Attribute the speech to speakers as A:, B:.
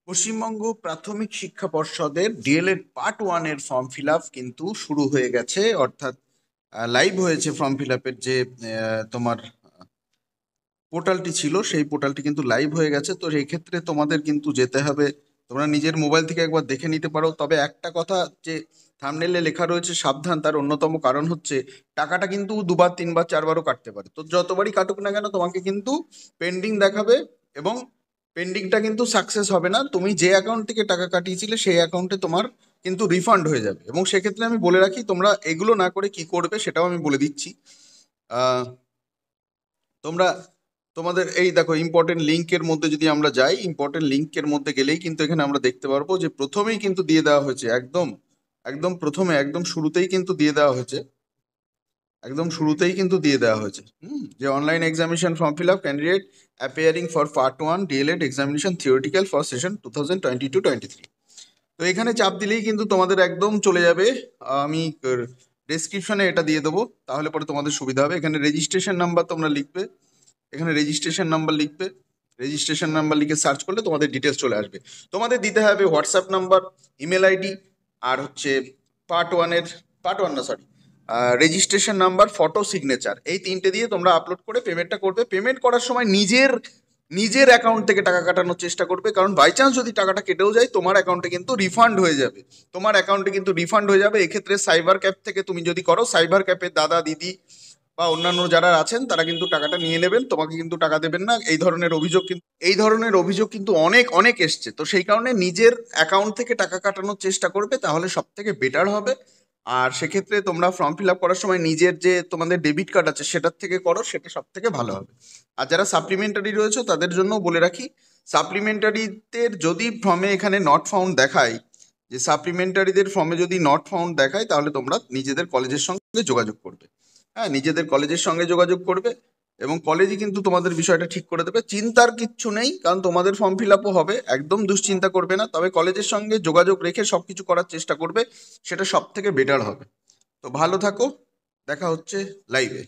A: পশ্চিমবঙ্গ প্রাথমিক শিক্ষা পর্ষদের ডিএলএড পার্ট 1 এর ফর্ম ফিল আপ কিন্তু শুরু হয়ে গেছে, অর্থাৎ লাইভ হয়েছে। ফর্ম ফিল আপের যে তোমার পোর্টালটি ছিল সেই পোর্টালটি কিন্তু লাইভ হয়ে গেছে। তো সেই ক্ষেত্রে তোমাদের কিন্তু যেতে হবে, তোমরা নিজের মোবাইল থেকে একবার দেখে নিতে পারো। তবে একটা কথা, যে থাম্বনেলে লেখা রয়েছে সাবধান, তার অন্যতম কারণ হচ্ছে টাকাটা কিন্তু দুবার তিনবার চারবারও কাটতে পারে। তো যতবারই কাটুক না কেন তোমাকে কিন্তু পেন্ডিং দেখাবে, এবং পেন্ডিংটা কিন্তু সাকসেস হবে না। তুমি যে অ্যাকাউন্ট থেকে টাকা কাটিয়েছিলে সেই অ্যাকাউন্টে তোমার কিন্তু রিফান্ড হয়ে যাবে। এবং সেক্ষেত্রে আমি বলে রাখি, তোমরা এগুলো না করে কি করবে সেটাও আমি বলে দিচ্ছি। আহ, তোমরা তোমাদের এই দেখো, ইম্পর্টেন্ট লিঙ্কের মধ্যে যদি আমরা যাই, ইম্পর্টেন্ট লিঙ্কের মধ্যে গেলেই কিন্তু এখানে আমরা দেখতে পারবো যে প্রথমেই কিন্তু দিয়ে দেওয়া হয়েছে, একদম একদম প্রথমে একদম শুরুতেই কিন্তু দিয়ে দেওয়া হয়েছে, একদম শুরুতেই কিন্তু দিয়ে দেওয়া হয়েছে যে online examination form fill up candidate appearing for part 1 DElEd examination theoretical for session 2022-23। তো এখানে চাপ দিলেই কিন্তু তোমাদের একদম চলে যাবে। আমি ডেসক্রিপশনে এটা দিয়ে দেবো, তাহলে পরে তোমাদের সুবিধা হবে। এখানে রেজিস্ট্রেশন নাম্বার তোমরা লিখবে, এখানে রেজিস্ট্রেশন নাম্বার লিখবে। রেজিস্ট্রেশন নাম্বার লিখে সার্চ করলে তোমাদের ডিটেলস চলে আসবে। তোমাদের দিতে হবে হোয়াটসঅ্যাপ নাম্বার, ইমেল আইডি, আর হচ্ছে পার্ট ওয়ান না sorry registration number, photo, signature, এই তিনটে দিয়ে তোমরা আপলোড করে পেমেন্টটা করবে। পেমেন্ট করার সময় নিজের নিজের অ্যাকাউন্ট থেকে টাকা কাটানোর চেষ্টা করবে, কারণ বাই চান্স যদি টাকাটা কেটেও যায় তোমার অ্যাকাউন্টে কিন্তু রিফান্ড হয়ে যাবে। এক্ষেত্রে সাইবার ক্যাফ থেকে তুমি যদি করো, সাইবার ক্যাফের দাদা দিদি বা অন্যান্য যারা আছেন তারা কিন্তু টাকাটা নিয়ে নেবেন, তোমাকে কিন্তু টাকা দেবেন না। এই ধরনের অভিযোগ কিন্তু অনেক অনেক এসছে। তো সেই কারণে নিজের অ্যাকাউন্ট থেকে টাকা কাটানোর চেষ্টা করবে, তাহলে সব থেকে বেটার হবে। আর সেক্ষেত্রে তোমরা ফর্ম ফিল আপ করার সময় নিজের যে তোমাদের ডেবিট কার্ড আছে সেটার থেকে করো, সেটা সব থেকে ভালো হবে। আর যারা সাপ্লিমেন্টারি রয়েছে তাদের জন্য বলে রাখি, সাপ্লিমেন্টারিদের যদি ফর্মে এখানে নট ফাউন্ড দেখায়, যে সাপ্লিমেন্টারিদের ফর্মে যদি নট ফাউন্ড দেখায়, তাহলে তোমরা নিজেদের কলেজের সঙ্গে যোগাযোগ করবে। হ্যাঁ, নিজেদের কলেজের সঙ্গে যোগাযোগ করবে, এবং কলেজই কিন্তু তোমাদের বিষয়টা ঠিক করে দেবে। চিন্তার কিচ্ছু নেই, কারণ তোমাদের ফর্ম ফিল আপও হবে, একদম দুশ্চিন্তা করবে না। তবে কলেজের সঙ্গে যোগাযোগ রেখে সবকিছু করার চেষ্টা করবে, সেটা সব থেকে বেটার হবে। তো ভালো থাকো, দেখা হচ্ছে লাইভে।